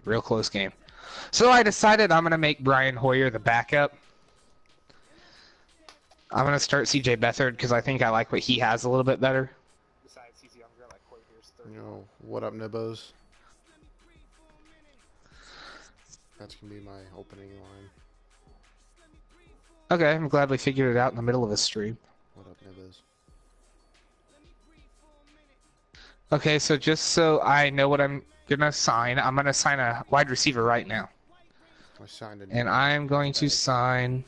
Real close game. So I decided I'm going to make Brian Hoyer the backup. I'm going to start CJ Beathard because I think I like what he has a little bit better. Besides, he's younger, like Hoyer's 30. You know, what up, Nibbos? That's going to be my opening line. Okay, I'm glad we figured it out in the middle of the stream. What up, Nibbos? Okay, so just so I know what I'm going to sign, I'm going to sign a wide receiver right now. I signed a And I'm going to sign...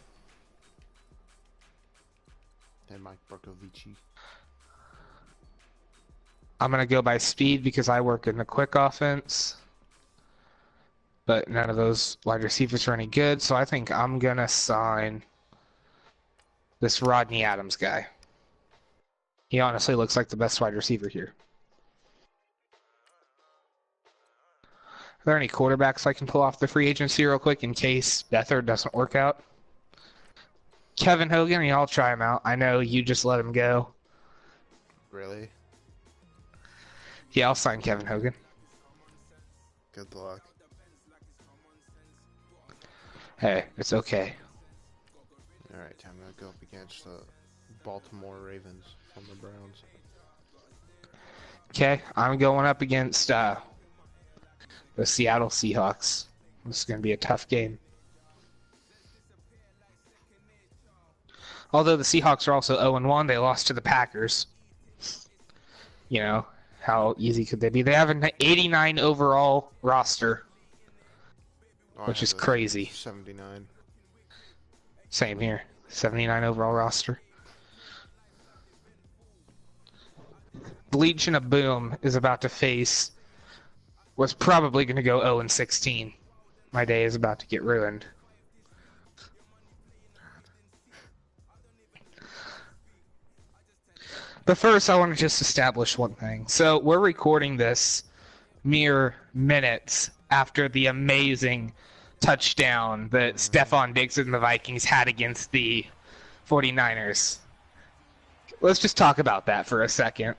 And Mike Barkovici. I'm going to go by speed because I work in the quick offense. But none of those wide receivers are any good, so I think I'm going to sign this Rodney Adams guy. He honestly looks like the best wide receiver here. Are there any quarterbacks I can pull off the free agency real quick in case Beathard doesn't work out? Kevin Hogan, yeah, I'll try him out. I know you just let him go. Really? Yeah, I'll sign Kevin Hogan. Good luck. Hey, it's okay. Alright, I'm going to go up against the Baltimore Ravens from the Browns. Okay, I'm going up against the Seattle Seahawks. This is going to be a tough game. Although the Seahawks are also 0-1, they lost to the Packers. You know, how easy could they be? They have an 89 overall roster, which is crazy. 79. Same here. 79 overall roster. The Legion of Boom is about to face... was probably going to go 0-16. My day is about to get ruined. But first, I want to just establish one thing. So, we're recording this mere minutes after the amazing touchdown that Stephon Diggs and the Vikings had against the 49ers. Let's just talk about that for a second.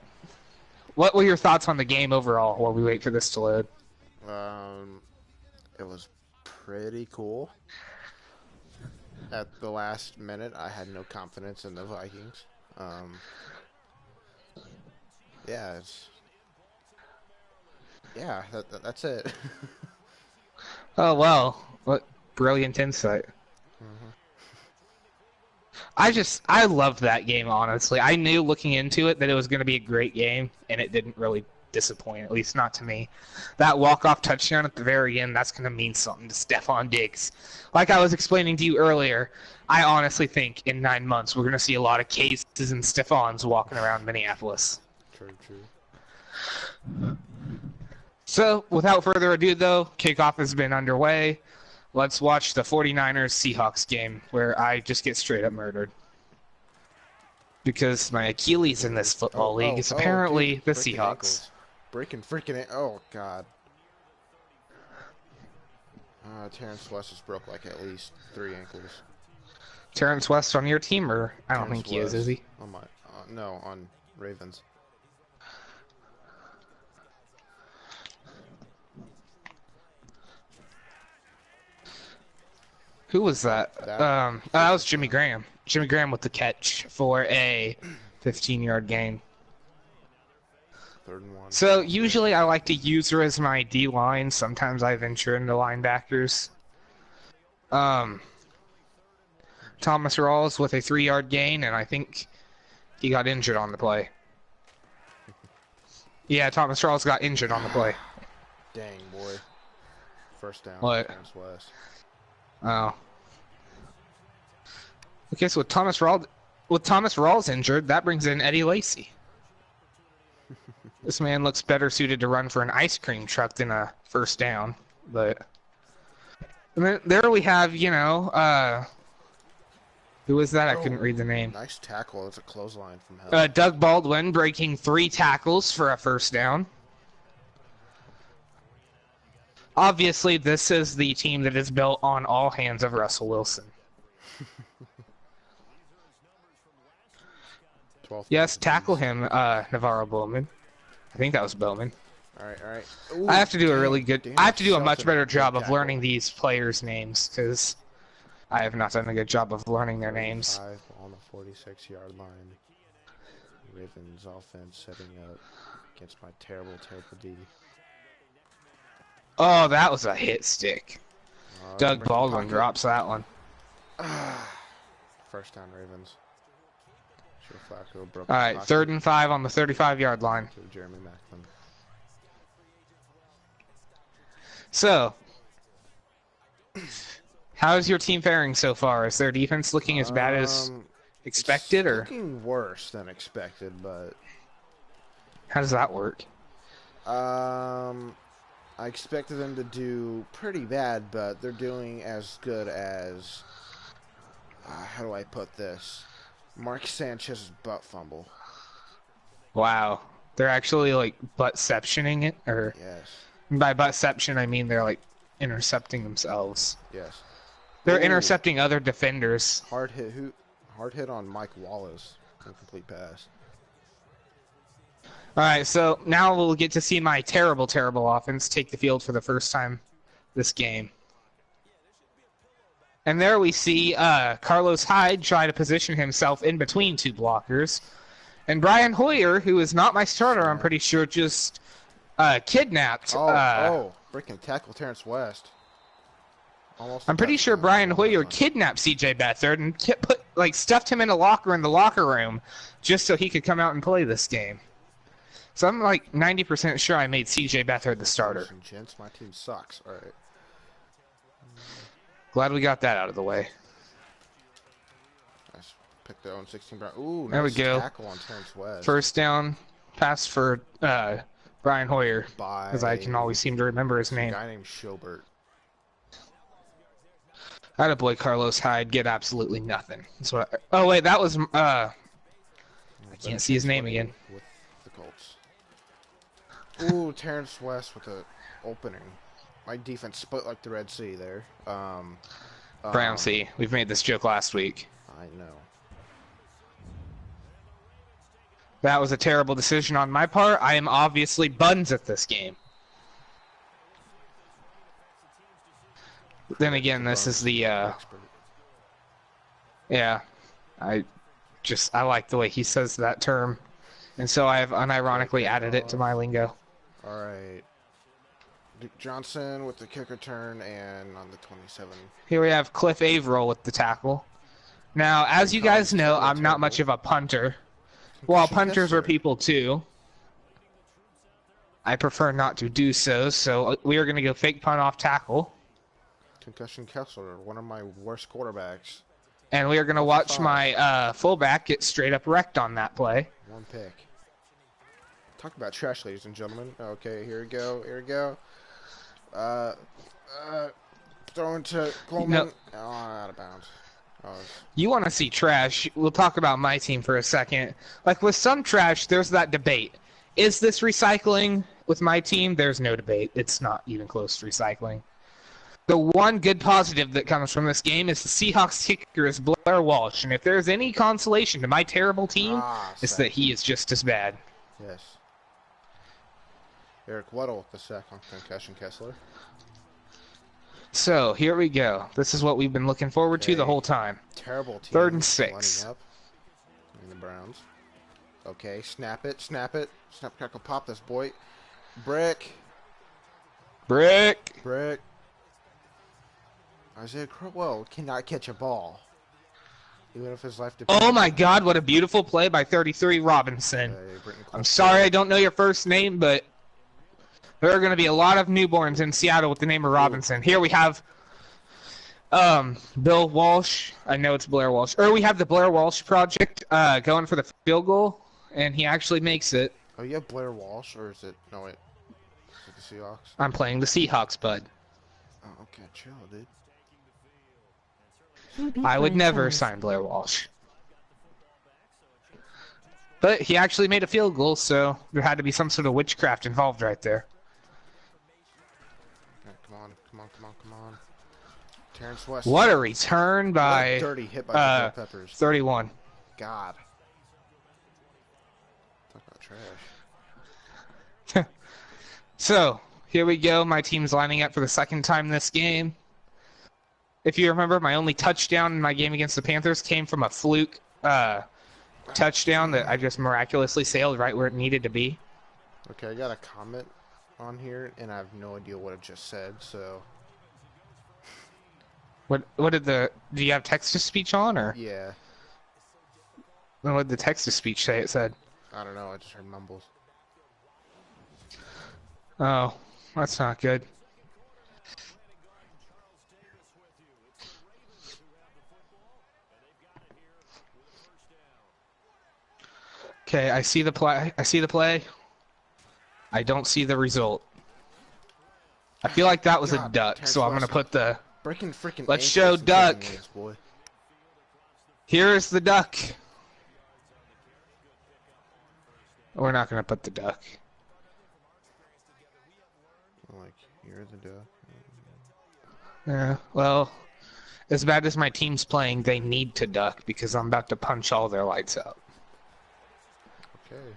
What were your thoughts on the game overall while we wait for this to load? It was pretty cool. At the last minute, I had no confidence in the Vikings. Yeah, that's it. Oh, well. What brilliant insight. I loved that game, honestly. I knew looking into it that it was going to be a great game, and it didn't really disappoint, at least not to me. That walk-off touchdown at the very end, that's going to mean something to Stephon Diggs. Like I was explaining to you earlier, I honestly think in 9 months we're going to see a lot of Cases and Stephons walking around Minneapolis. True. So, without further ado, though, kickoff has been underway. Let's watch the 49ers-Seahawks game, where I just get straight up murdered. Because my Achilles in this football league is apparently dude, the freaking Seahawks. Ankles. Freaking oh, God. Terrence West has broke like at least 3 ankles. Terrence West on your team, or I don't think he is he? On my, no, on Ravens. Who was that? That was Jimmy Graham. Jimmy Graham with the catch for a 15-yard gain. 3rd and 1. So usually I like to use her as my D-line. Sometimes I venture into linebackers. Thomas Rawls with a 3-yard gain, and I think he got injured on the play. Yeah, Thomas Rawls got injured on the play. Dang, boy. 1st down. What? Terrence West. Oh. Okay, so with Thomas Rawls injured, that brings in Eddie Lacy. This man looks better suited to run for an ice cream truck than a 1st down. But and then there we have, you know, who was that? I couldn't read the name. Nice tackle. It's a clothesline from hell. Doug Baldwin breaking 3 tackles for a 1st down. Obviously, this is the team that is built on all hands of Russell Wilson. Yes, tackle him, Navarro Bowman. I think that was Bowman. All right, all right. I Ooh, have to do a really good. I Daniel have to do a much Shelton, better good job of tackle. learning these players' names because I have not done a good job of learning their names. 5 on the 46-yard line. Ravens offense setting up against my terrible D. Oh, that was a hit stick. Doug Breaking Baldwin pocket. drops that one. First down, Ravens. Joe Flacco broke. All right, 3rd and 5 on the 35-yard line. To Jeremy Macklin. So, how's your team faring so far? Is their defense looking as bad as expected, it's or looking worse than expected? But how does that work? I expected them to do pretty bad, but they're doing as good as. How do I put this? Mark Sanchez's butt fumble. Wow, they're actually like buttceptioning it, or Yes. by buttception I mean they're like intercepting themselves. Yes. They're Ooh. intercepting other defenders. Hard hit on Mike Wallace. Incomplete pass. All right, so now we'll get to see my terrible offense take the field for the first time this game. And there we see Carlos Hyde try to position himself in between two blockers. And Brian Hoyer, who is not my starter, I'm pretty sure, just kidnapped. Freaking tackle Terrence West. I'm pretty sure Brian Hoyer kidnapped C.J. Beathard and stuffed him in a locker in the locker room just so he could come out and play this game. So I'm like 90% sure I made C.J. Beathard the starter. Listen, gents, my team sucks. All right. Glad we got that out of the way. Nice. Pick their own 16. Ooh, there nice we go. Tackle on Terrence West. First down, pass for Brian Hoyer, because I can always seem to remember his name. A guy named Schobert. Attaboy Carlos Hyde, get absolutely nothing. That's what oh wait, that was I can't see his name again. With the Colts. Ooh, Terrence West with the opening. My defense split like the Red Sea there. Brown Sea. We've made this joke last week. I know. That was a terrible decision on my part. I am obviously buns at this game. Then again, this is the yeah. I like the way he says that term, and so I have unironically added it to my lingo. All right. Duke Johnson with the kick return and on the 27. Here we have Cliff Averill with the tackle. Now, as you guys know, I'm not much of a punter. Well, punters are people too. I prefer not to do so, so we are going to go fake punt off tackle. Concussion Kessler, one of my worst quarterbacks. And we are going to watch my fullback get straight up wrecked on that play. One pick. Talk about trash, ladies and gentlemen. Okay, here we go. Here we go. Throwing to Coleman. No. Oh, out of bounds. You want to see trash? We'll talk about my team for a second. Like with some trash, there's that debate. Is this recycling? With my team, there's no debate. It's not even close to recycling. The one good positive that comes from this game is the Seahawks kicker is Blair Walsh, and if there's any consolation to my terrible team, it's that he is just as bad. Yes. Eric Weddle with the sack on Concussion Kessler. So, here we go. This is what we've been looking forward to the whole time. Terrible team. 3rd and 6. Up. And the Browns. Okay, snap it, snap it. Snap, crackle, pop this boy. Brick. Isaiah Crowell cannot catch a ball. Even if his life depends. Oh my god, what a beautiful play by 33 Robinson. I'm sorry I don't know your first name, but there are going to be a lot of newborns in Seattle with the name of Robinson. Here we have Bill Walsh. I know it's Blair Walsh. Or we have the Blair Walsh project going for the field goal, and he actually makes it. Oh, you have Blair Walsh, or is it... No, wait. Is it the Seahawks? I'm playing the Seahawks, bud. Oh, okay. Chill, dude. I would never sign Blair Walsh. But he actually made a field goal, so there had to be some sort of witchcraft involved right there. Right, come on. Terrence West. What a return by dirty hit by Peppers. 31. God. Talk about trash. So, here we go. My team's lining up for the second time this game. If you remember, my only touchdown in my game against the Panthers came from a fluke touchdown that I just miraculously sailed right where it needed to be. Okay, I got a comment on here, and I have no idea what it just said, so... What did do you have text-to-speech on, or? Yeah. What did the text-to-speech say it said? I don't know, I just heard mumbles. Oh, that's not good. Okay, I see the play. I don't see the result. I feel like that was a duck, so I'm gonna put the... Breaking freaking Let's show duck. Boy. Here is the duck. We're not gonna put the duck. Like, here's the duck. Yeah, well, as bad as my team's playing, they need to duck because I'm about to punch all their lights out. Okay.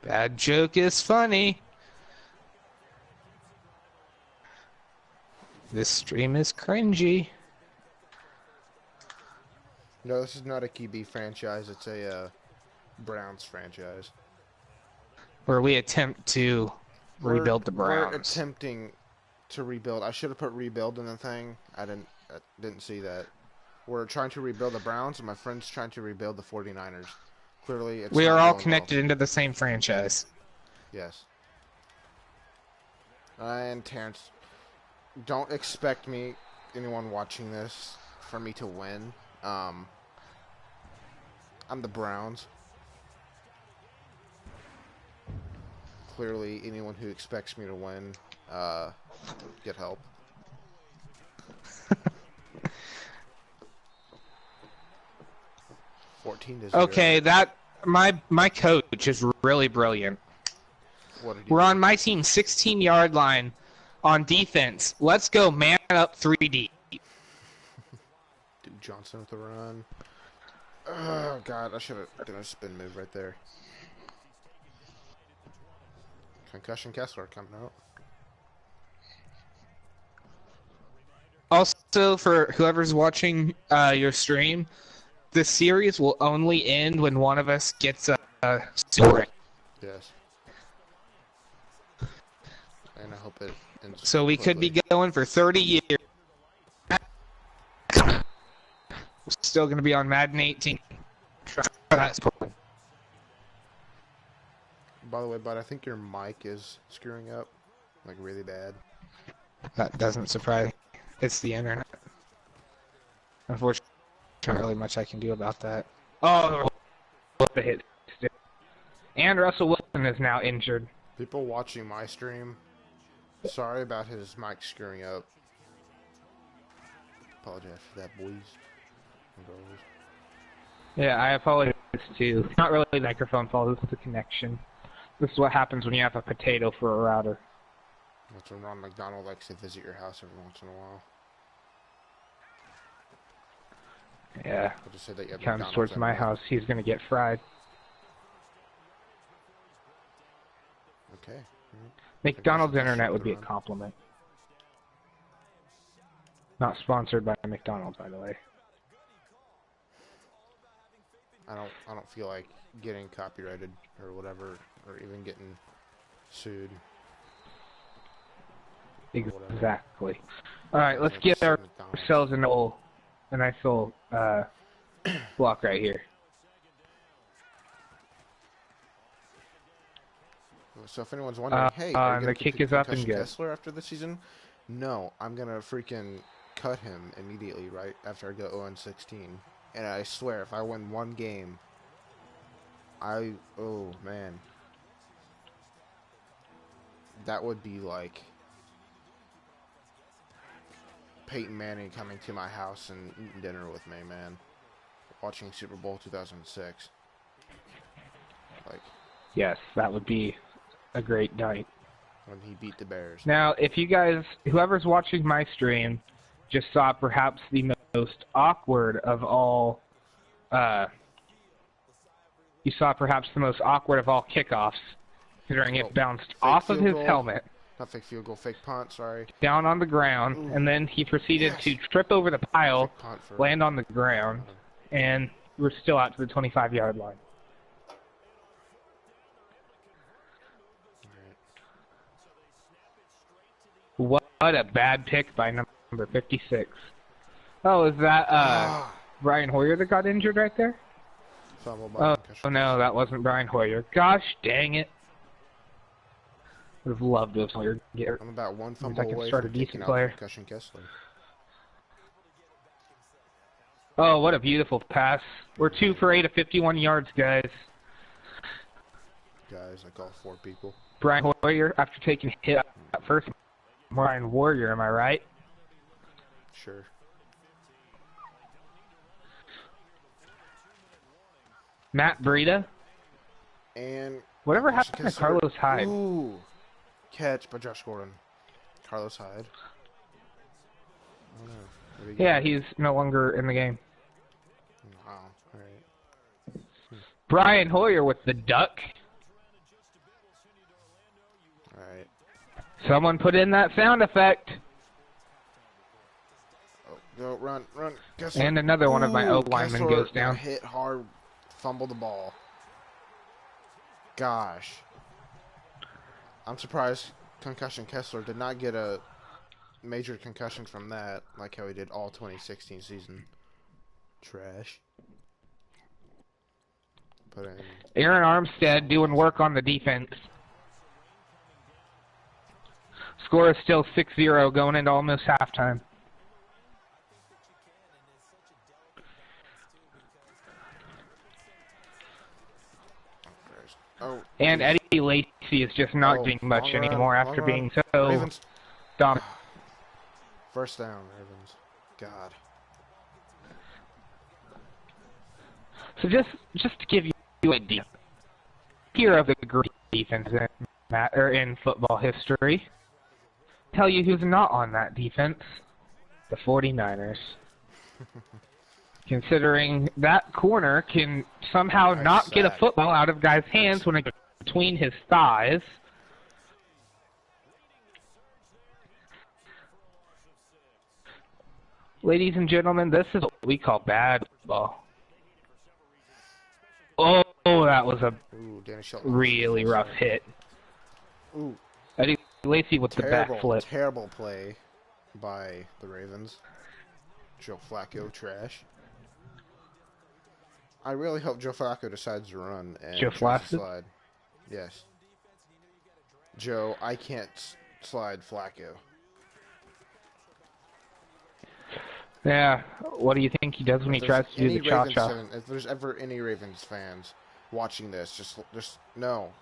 Bad joke is funny. This stream is cringy. No, this is not a QB franchise. It's a Browns franchise. Where we attempt to rebuild the Browns. We're attempting to rebuild. I should have put rebuild in the thing. I didn't see that. We're trying to rebuild the Browns, and my friend's trying to rebuild the 49ers. Clearly, it's we not are all going connected well. into the same franchise. Yes. And Terrence, don't expect anyone watching this, for me to win. I'm the Browns. Clearly, anyone who expects me to win, get help. Okay, my coach is really brilliant. We're on my team's 16-yard line on defense. Let's go man up 3D. Duke Johnson with the run. Oh God, I should have done a spin move right there. Concussion Kessler coming out. Also, for whoever's watching your stream, the series will only end when one of us gets a score. Yes. And I hope it ends So we could be going for 30 years. We're still going to be on Madden 18. By the way, bud, I think your mic is screwing up, like really bad. That doesn't surprise me. It's the internet. Unfortunately, not really much I can do about that. Oh, the hit. And Russell Wilson is now injured. People watching my stream, sorry about his mic screwing up. Apologize for that, boys and girls. Yeah, I apologize too. It's not really the microphone fault, it's the connection. This is what happens when you have a potato for a router. That's when Ron McDonald likes to visit your house every once in a while. Yeah. I'll just say that you have Comes McDonald's towards my everywhere. house, he's gonna get fried. Okay. McDonald's internet would be a compliment. Not sponsored by McDonald's, by the way. I don't feel like getting copyrighted or whatever, or even getting sued. Exactly. All right, let's get ourselves a nice little block right here. So if anyone's wondering, hey, are you the kick is up and good. Kessler after the season? No, I'm gonna freaking cut him immediately right after I go 0-16. And I swear, if I win one game, oh man, that would be like Peyton Manning coming to my house and eating dinner with me, man. Watching Super Bowl 2006. Like, yes, that would be a great night. When he beat the Bears. Now, if you guys, whoever's watching my stream, just saw perhaps the most awkward of all, you saw perhaps the most awkward of all kickoffs. considering Oh, it bounced fake off of field his goal. helmet, Not fake field goal, fake punt, sorry. down on the ground, Ooh. and then he proceeded Yes. to trip over the pile, Fake punt for land on the ground, and we're still out to the 25-yard line. What a bad pick by number 56. Oh, is that Brian Hoyer that got injured right there? Fumble by Oh concussion. no, that wasn't Brian Hoyer. Gosh dang it. Would have loved to have Hoyer get I'm about one I fumble can away start from a decent taking out player. concussion Kessler. Oh, what a beautiful pass. We're 2 for 8 of 51 yards, guys. Guys, like all 4 people. Brian Hoyer, after taking a hit at first. Brian Warrior, am I right? Sure. Matt Breida. And Whatever happened to Kessler. Carlos Hyde? Ooh. Catch by Josh Gordon. Carlos Hyde. Oh, no. Yeah, he's no longer in the game. Wow. Alright. Brian Hoyer with the duck. Alright. Someone put in that sound effect. Oh, go, run. Kessler. And another one of my O linemen Kessler goes got down. hit hard, fumble the ball. Gosh. I'm surprised concussion Kessler did not get a major concussion from that, like how he did all 2016 season. Trash. Put in. Aaron Armstead doing work on the defense. Score is still 6-0 going into almost halftime. Oh, And Eddie Lacy is just not doing much long run, anymore after long being run. so Ravens. dominant. First down, Ravens. God. So just to give you an idea, here of the great defense in football history, tell you who's not on that defense, the 49ers. Considering that corner can somehow Nice not get a sack. football out of guy's hands when it's between his thighs. Ladies and gentlemen, this is what we call bad football. Oh, that was a Ooh, Danny Shelton. really rough hit. Ooh, Eddie Lacy with the terrible, backflip. terrible play by the Ravens. Joe Flacco, trash. I really hope Joe Flacco decides to run and Joe tries to Flacco? slide. Yes. Joe, I can't slide Flacco. Yeah, what do you think he does when he If tries there's to do any the cha-cha? Ravens fan- If there's ever any Ravens fans watching this, just know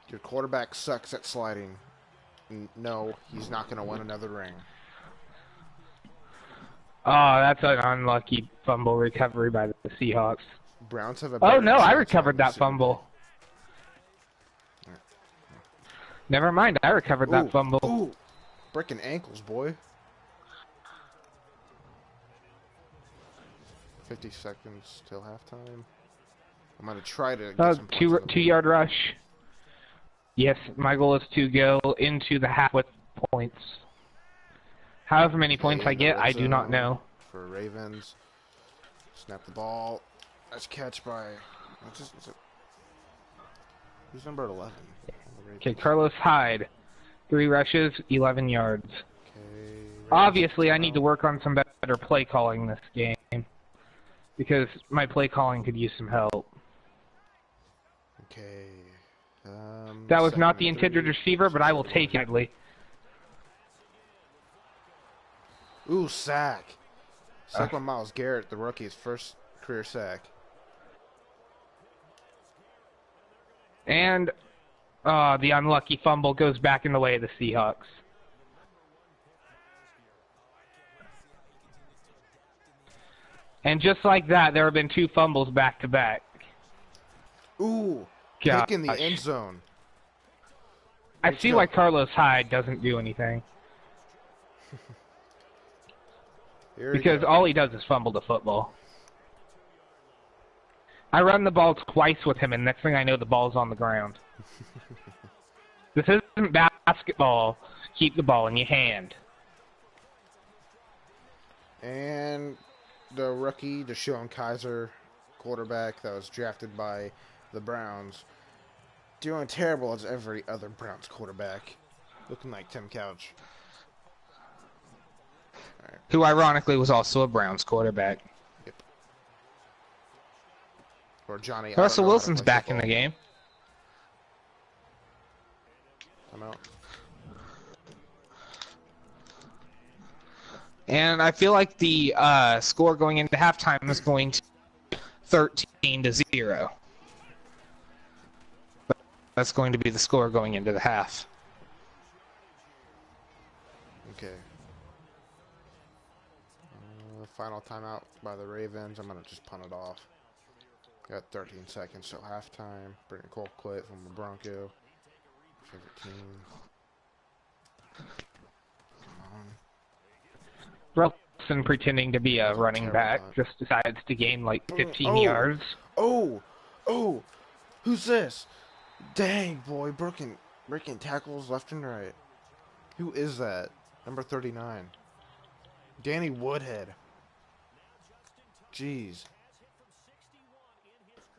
your quarterback sucks at sliding. No, he's not going to win another ring. Oh, that's an unlucky fumble recovery by the Seahawks. Browns have a Oh better no, I chance recovered on the that Super fumble. Never mind, I recovered Bowl. that fumble. Ooh, breaking ankles, boy. 50 seconds till halftime. I'm going to try to get some points on the board. 2-yard rush. Yes, my goal is to go into the half with points. However many points I In the get, red I do not zone know. For Ravens. Snap the ball. Nice catch by... Who's number 11? Okay, Carlos Hyde. 3 rushes, 11 yards. Okay, Obviously, I need to work on some better play calling this game. Because my play calling could use some help. Okay. That was not second the and intended 30. receiver, but I will take it. Ooh, sack. Sack by Myles Garrett, the rookie's first career sack. And the unlucky fumble goes back in the way of the Seahawks. And just like that, there have been 2 fumbles back to back. Ooh, Gosh. pick in the end zone. I Let's see go. why Carlos Hyde doesn't do anything. Here we Because go. all he does is fumble the football. I run the ball twice with him, and next thing I know, the ball's on the ground. This isn't basketball. Keep the ball in your hand. And the rookie, Deshaun Kaiser, quarterback that was drafted by the Browns, doing terrible as every other Browns quarterback. Looking like Tim Couch. Right. Who ironically was also a Browns quarterback. Yep. Or Johnny. Russell Wilson's back in the game. I'm out. And I feel like the score going into halftime is going to be 13-0. That's going to be the score going into the half. Okay. Final timeout by the Ravens. I'm going to just punt it off. Got 13 seconds till halftime. Bring a Colquitt from the Bronco. Favorite team. Come on. Wilson, pretending to be a running back, just decides to gain like 15 yards. Oh! Who's this? Dang, boy. Breaking tackles left and right. Who is that? Number 39. Danny Woodhead. Jeez.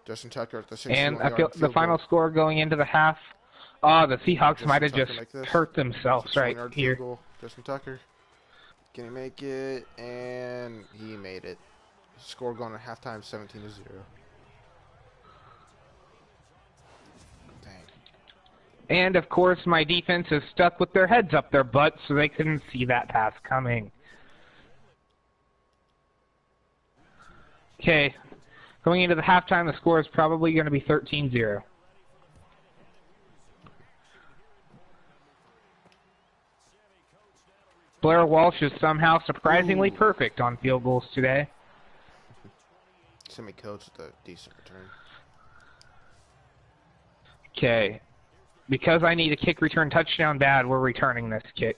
Justin Tucker at the 61 And I feel the final score going into the half. Oh, the Seahawks might have just hurt themselves right here. Justin Tucker. Can he make it? And he made it. Score going at halftime 17-0. Dang. And of course, my defense is stuck with their heads up their butts, so they couldn't see that pass coming. Okay, going into the halftime, the score is probably going to be 13-0. Blair Walsh is somehow surprisingly perfect on field goals today. Semi-coach with a decent return. Okay, because I need a kick return touchdown bad, we're returning this kick.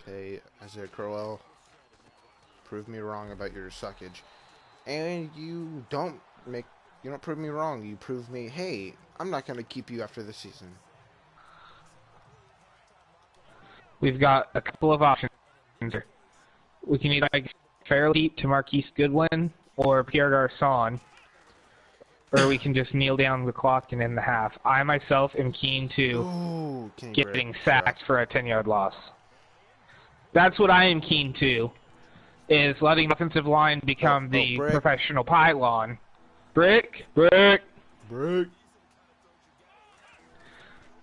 Okay, Isaiah Crowell. Prove me wrong about your suckage. And you don't prove me wrong. You prove me, hey, I'm not going to keep you after this season. We've got a couple of options here. We can either fairly to Marquise Goodwin or Pierre Garçon, or we can just kneel down the clock and end the half. I myself am keen to getting sacked for a 10-yard loss. That's what I am keen to, is letting the offensive line become the professional pylon. Brick.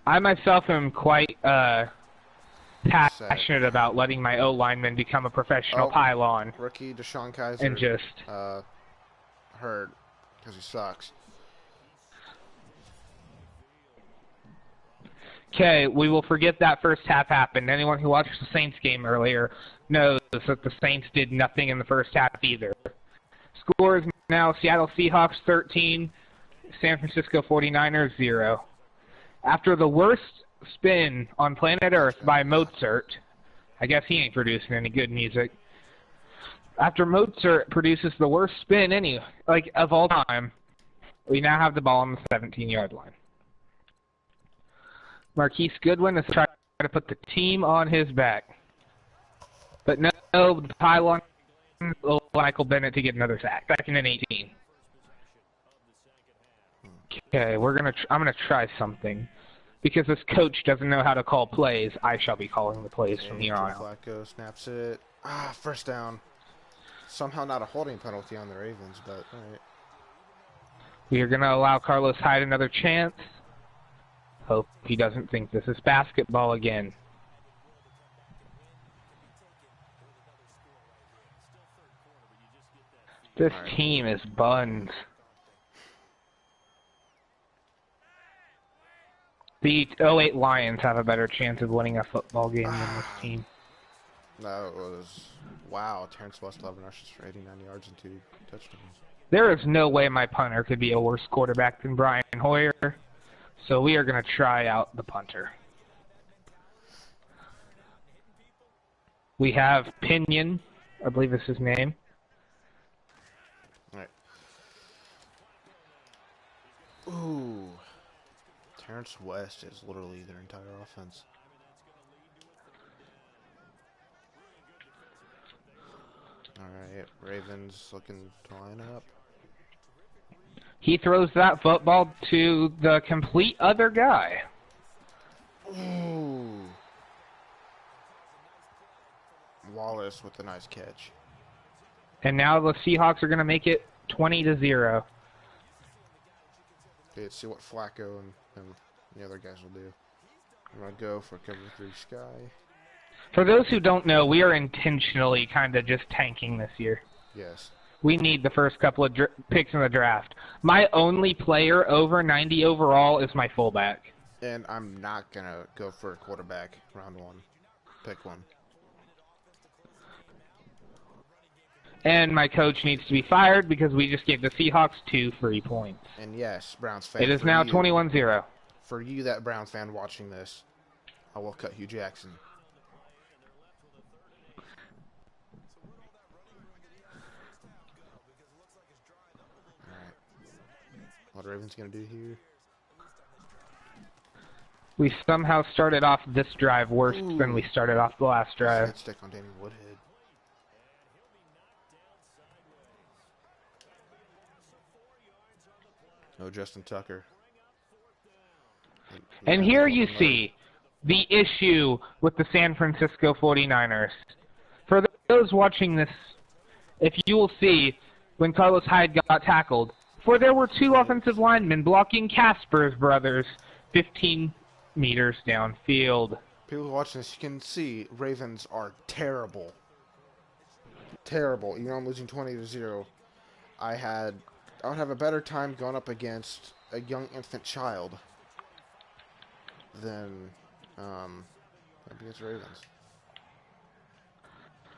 I myself am quite passionate about letting my O-lineman become a professional pylon. Rookie Deshaun Kaiser. And just hurt because he sucks. Okay, we will forget that first half happened. Anyone who watched the Saints game earlier knows that the Saints did nothing in the first half either. Score is now Seattle Seahawks 13, San Francisco 49ers 0. After the worst spin on planet Earth by Mozart, I guess he ain't producing any good music. After Mozart produces the worst spin of all time, we now have the ball on the 17-yard line. Marquise Goodwin is trying to put the team on his back. But no, the pylon will Michael Bennett to get another sack. 2nd and 18. Okay, I'm gonna try something. Because this coach doesn't know how to call plays, I shall be calling the plays from here on out. Flacco snaps it. First down. Somehow not a holding penalty on the Ravens, but alright. We are gonna allow Carlos Hyde another chance. Hope he doesn't think this is basketball again. This team is buns. The 08 Lions have a better chance of winning a football game than this team. That was... Wow, Terrence West 11 rushes for 89 yards and 2 touchdowns. There is no way my punter could be a worse quarterback than Brian Hoyer. So we are going to try out the punter. We have Pinion, I believe is his name. All right. Ooh. Terrence West is literally their entire offense. Alright, Ravens looking to line up. He throws that football to the complete other guy. Ooh. Wallace with a nice catch. And now the Seahawks are going to make it 20-0. Okay, let's see what Flacco and the other guys will do. I'm going to go for cover 3 Sky. For those who don't know, we are intentionally kind of just tanking this year. Yes. We need the first couple of picks in the draft. My only player over 90 overall is my fullback. And I'm not going to go for a quarterback round 1. Pick one. And my coach needs to be fired because we just gave the Seahawks 2 free points. And yes, Browns fan. It is now 21-0. For you, that Browns fan watching this, I will cut Hugh Jackson. Alright. What are Ravens going to do here? We somehow started off this drive worse than we started off the last drive. Let's stick on Danny Woodhead. No Justin Tucker. And here you see the issue with the San Francisco 49ers. For those watching this, if you will see, when Carlos Hyde got tackled, for there were 2 offensive linemen blocking Casper's brothers 15 meters downfield. People watching this, you can see Ravens are terrible. Terrible. You know I'm losing 20-0. I would have a better time going up against a young infant child than against Ravens.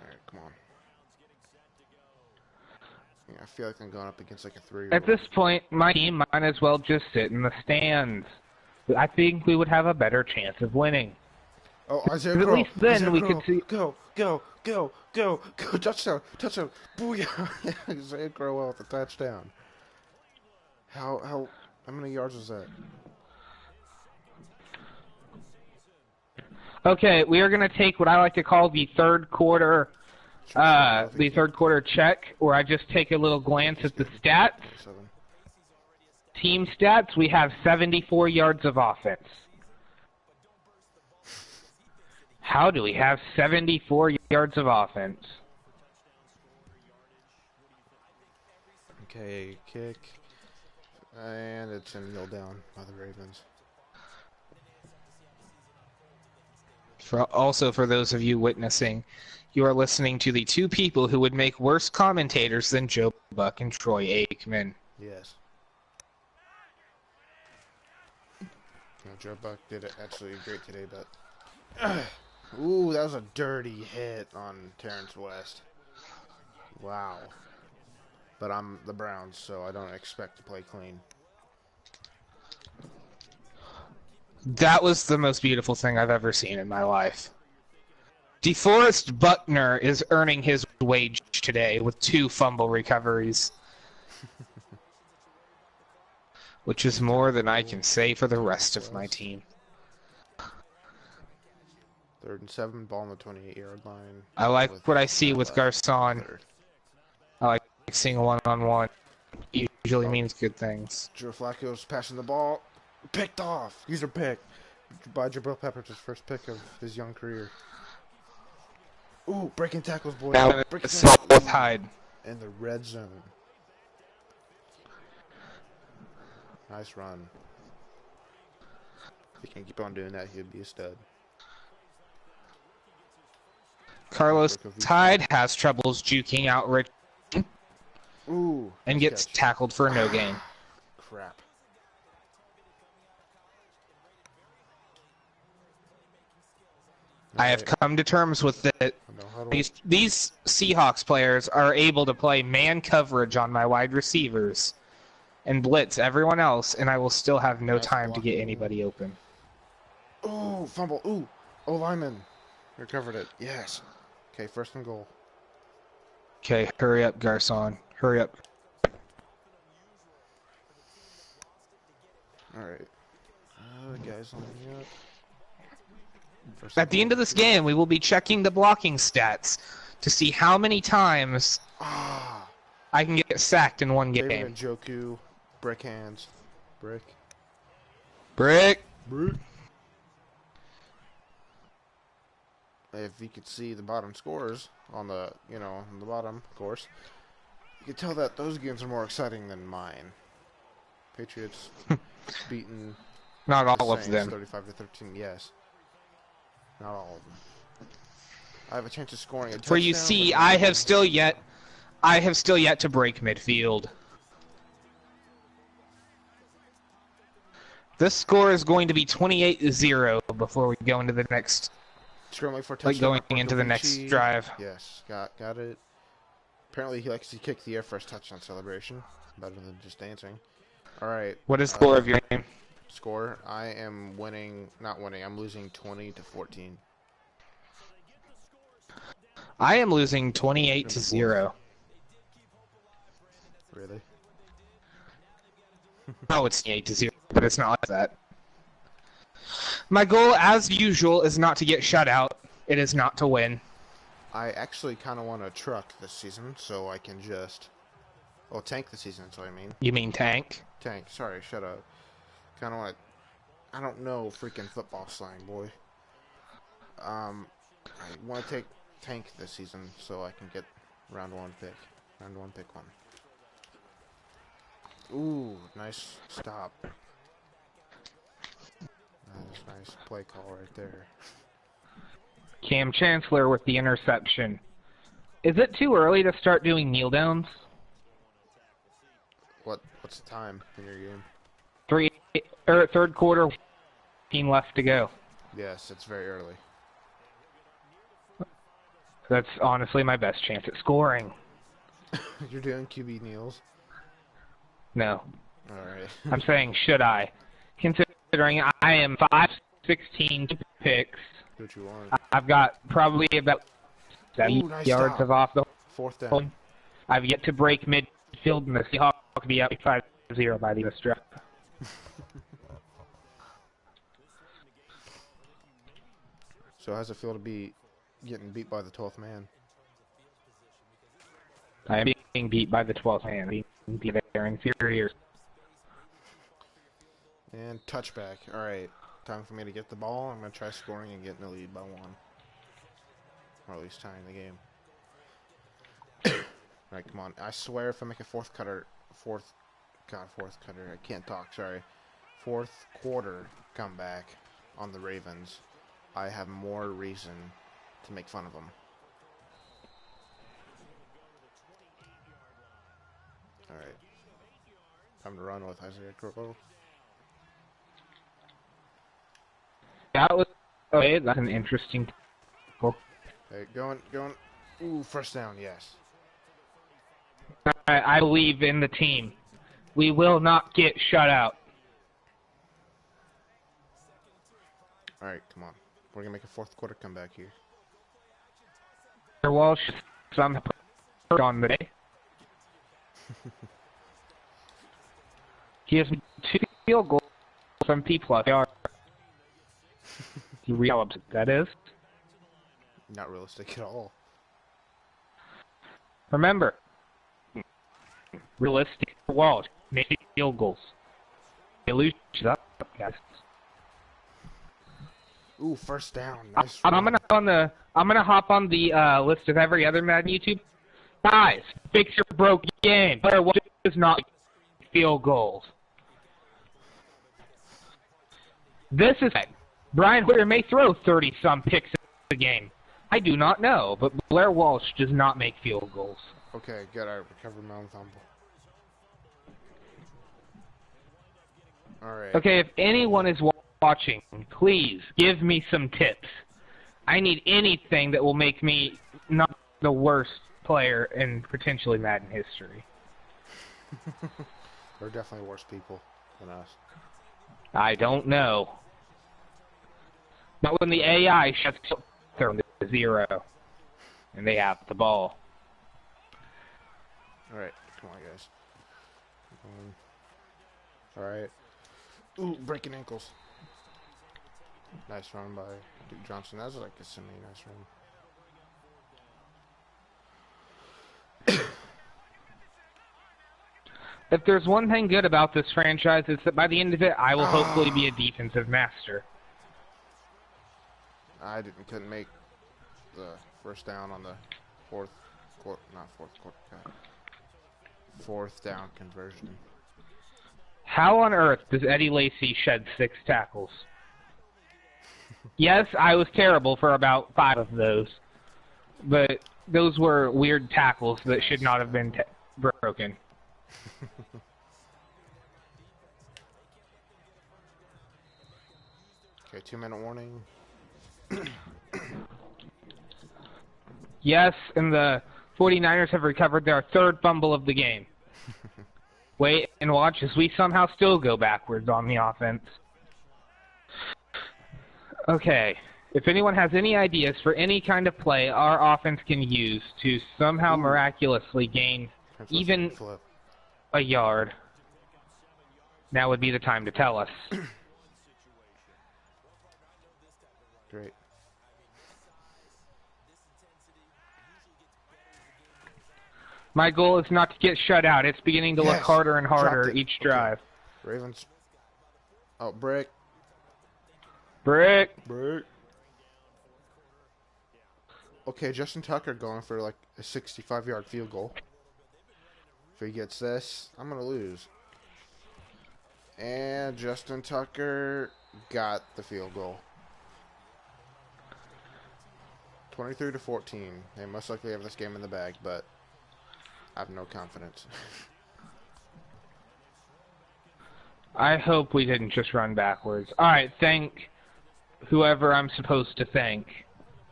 Alright, come on. Yeah, I feel like I'm going up against like a 3-year-old. At this point, my team might as well just sit in the stands. I think we would have a better chance of winning. Oh, Isaiah At Crowe. least then Isaiah we Crowe. could see. Go. Touchdown. Booyah. Isaiah Crowe with a touchdown. How many yards was that? Okay, we are going to take what I like to call the third quarter check, where I just take a little glance at the stats. Team stats, we have 74 yards of offense. How do we have 74 yards of offense? Okay, kick. And it's a kneel down by the Ravens. Also, for those of you witnessing, you are listening to the 2 people who would make worse commentators than Joe Buck and Troy Aikman. Yes. No, Joe Buck did it absolutely great today, but... Ooh, that was a dirty hit on Terrence West. Wow. But I'm the Browns, so I don't expect to play clean. That was the most beautiful thing I've ever seen in my life. DeForest Buckner is earning his wage today with 2 fumble recoveries. Which is more than I can say for the rest of my team. 3rd and 7, ball on the 28-yard line. I like what I see with Garcon. I like seeing a one-on-one. Usually means good things. Joe Flacco's passing the ball. Picked off. User pick by Jabril Peppers, his first pick of his young career. Ooh, breaking tackles, boys. Now Breaking with Hyde. In the red zone. Nice run. If he can keep on doing that, he'd be a stud. Carlos Hyde has troubles juking out Rich. Ooh. And gets tackled for no gain. Crap. I have come to terms with it. These Seahawks players are able to play man coverage on my wide receivers and blitz everyone else, and I will still have no time to get anybody open. Ooh, fumble. Ooh. Oh, lineman. Recovered it. Yes. Okay, 1st and goal. Okay, hurry up, Garcon. Hurry up. All right. guys lining up. First At the end of this game, we will be checking the blocking stats to see how many times I can get sacked in one David game. and Joku, brick hands, brick. If you could see the bottom scores on the, on the bottom, of course, you could tell that those games are more exciting than mine. Patriots beating Not the all of Saints them. 35-13. Yes, not all of them. I have a chance of scoring a touchdown. For you see, I have still yet to break midfield. This score is going to be 28-0 before we go into the next. Scrambling for a touchdown. Like going into the next drive. Yes, got it. Apparently he likes to kick the air for his touchdown celebration. Better than just dancing. Alright. What is the score of your game? Score? I am not winning. I'm losing 20-14. I am losing 28-0. Really? No, it's 8-0, but it's not like that. My goal, as usual, is not to get shut out. It is not to win. I actually kind of want to truck this season, so I can just... Well, tank the season, that's what I mean. You mean tank? Tank, sorry, shut up. Kind of want to... I don't know freaking football slang, boy. I want to tank this season, so I can get round one pick. Round one, pick one. Ooh, nice stop. That's a nice play call right there. Cam Chancellor with the interception. Is it too early to start doing kneel downs? What's the time in your game? Third quarter, 15 left to go. Yes, it's very early. That's honestly my best chance at scoring. You're doing QB kneels? No. Alright. I'm saying, should I? Considering I am 5'16", picks. What you want? I've got probably about 70 nice yards stop. of off the Fourth down. I've yet to break midfield, and the Seahawks will be up 5-0 by the US draft. So how's it feel to be getting beat by the 12th man? I am being beat by the 12th man. Being beat by their inferiors. And touchback. Alright. Time for me to get the ball. I'm going to try scoring and getting the lead by one. Or at least tying the game. Alright, come on. I swear if I make a fourth cutter, I can't talk, sorry. Fourth quarter comeback on the Ravens, I have more reason to make fun of them. Alright. Time to run with Isaiah Crowe. That was okay. That's an interesting. Hey, going. Ooh, first down, yes. I believe in the team. We will not get shut out. Alright, come on. We're going to make a fourth quarter comeback here. Walsh some on the day. He has 2 field goals from P+. They are. He realized that is. Not realistic at all. Remember, realistic Walsh made field goals. They lose up, guys. Ooh, first down. Nice I'm gonna hop on the list of every other Madden YouTube. Guys, fix your broke game. Player Walsh does not make field goals. This is Brian Hoyer may throw 30-some picks a game. I do not know, but Blair Walsh does not make field goals. Okay, good. I recovered my own fumble. Alright. Okay, if anyone is watching, please give me some tips. I need anything that will make me not the worst player in potentially Madden history. There are definitely worse people than us. I don't know. But when the AI shuts them to 0, and they have the ball. Alright, come on, guys. Alright. Ooh, breaking ankles. Nice run by Duke Johnson. That was like a semi-nice run. If there's one thing good about this franchise, it's that by the end of it, I will hopefully be a defensive master. I couldn't make the first down on the fourth down conversion. How on earth does Eddie Lacy shed 6 tackles? Yes, I was terrible for about 5 of those, but those were weird tackles that should not have been broken. Okay, 2-minute warning. Yes, and the 49ers have recovered their 3rd fumble of the game. Wait and watch as we somehow still go backwards on the offense. Okay, if anyone has any ideas for any kind of play our offense can use to somehow miraculously gain even a yard, now would be the time to tell us. Great. My goal is not to get shut out. It's beginning to look harder and harder each drive. Okay. Ravens. Oh, break. Brick. Okay, Justin Tucker going for like a 65-yard field goal. If he gets this, I'm going to lose. And Justin Tucker got the field goal. 23-14. They most likely have this game in the bag, but I have no confidence. I hope we didn't just run backwards. All right, thank whoever I'm supposed to thank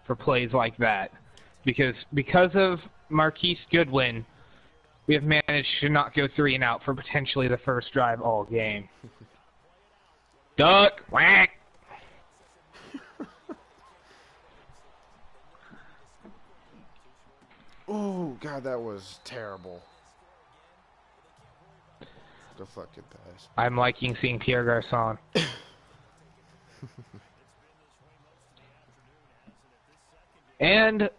for plays like that. Because of Marquise Goodwin, we have managed to not go 3 and out for potentially the first drive all game. Duck! Whack! Oh, God, that was terrible. The fucking pass. I'm liking seeing Pierre Garçon. And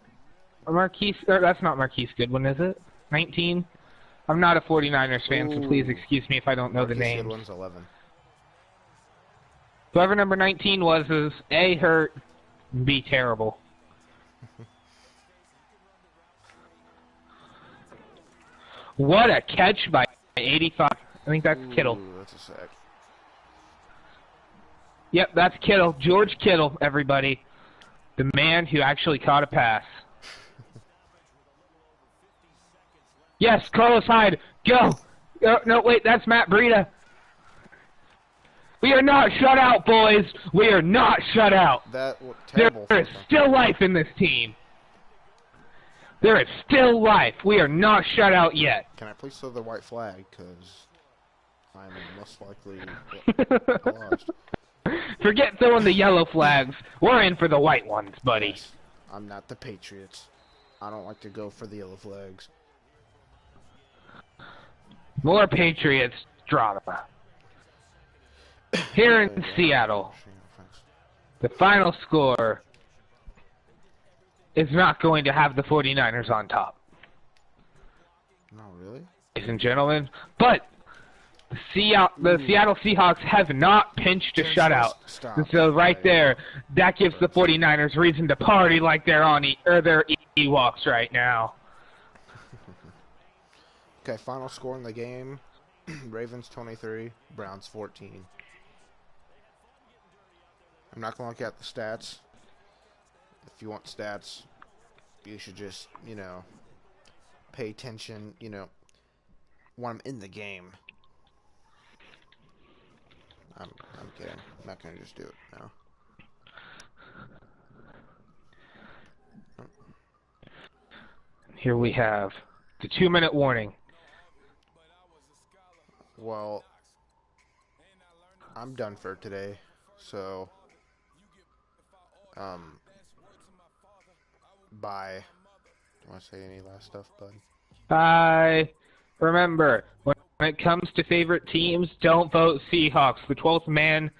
Marquise, that's not Marquise Goodwin, is it? 19? I'm not a 49ers fan, so please excuse me if I don't know the names. Goodwin's 11. Whoever number 19 was is A, hurt, and B, terrible. What a catch by 85. I think that's Kittle. Ooh, that's a sack. Yep, that's Kittle. George Kittle, everybody. The man who actually caught a pass. Yes, Carlos Hyde, go! No, wait, that's Matt Breida. We are not shut out, boys. We are not shut out. That was terrible. There is still life in this team. There is still life. We are not shut out yet. Can I please throw the white flag? Because I'm most likely lost. Forget throwing the yellow flags. We're in for the white ones, buddy. Yes, I'm not the Patriots. I don't like to go for the yellow flags. More Patriots drama. Here in Seattle, the final score is not going to have the 49ers on top. No, really? Ladies and gentlemen, but the Seattle Seahawks have not pinched a shutout. And so right there, that gives the 49ers reason to party like they're on their Ewoks right now. Okay, final score in the game. Ravens 23, Browns 14. I'm not going to look at the stats. If you want stats, you should just, pay attention, when I'm in the game. I'm kidding. I'm not going to just do it now. Here we have the 2-minute warning. Well, I'm done for today, so, bye. Do you want to say any last stuff, bud? Bye. Remember, when it comes to favorite teams, don't vote Seahawks. The 12th man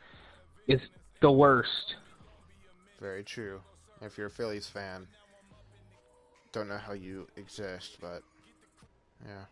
is the worst. Very true. If you're a Phillies fan, don't know how you exist, but yeah.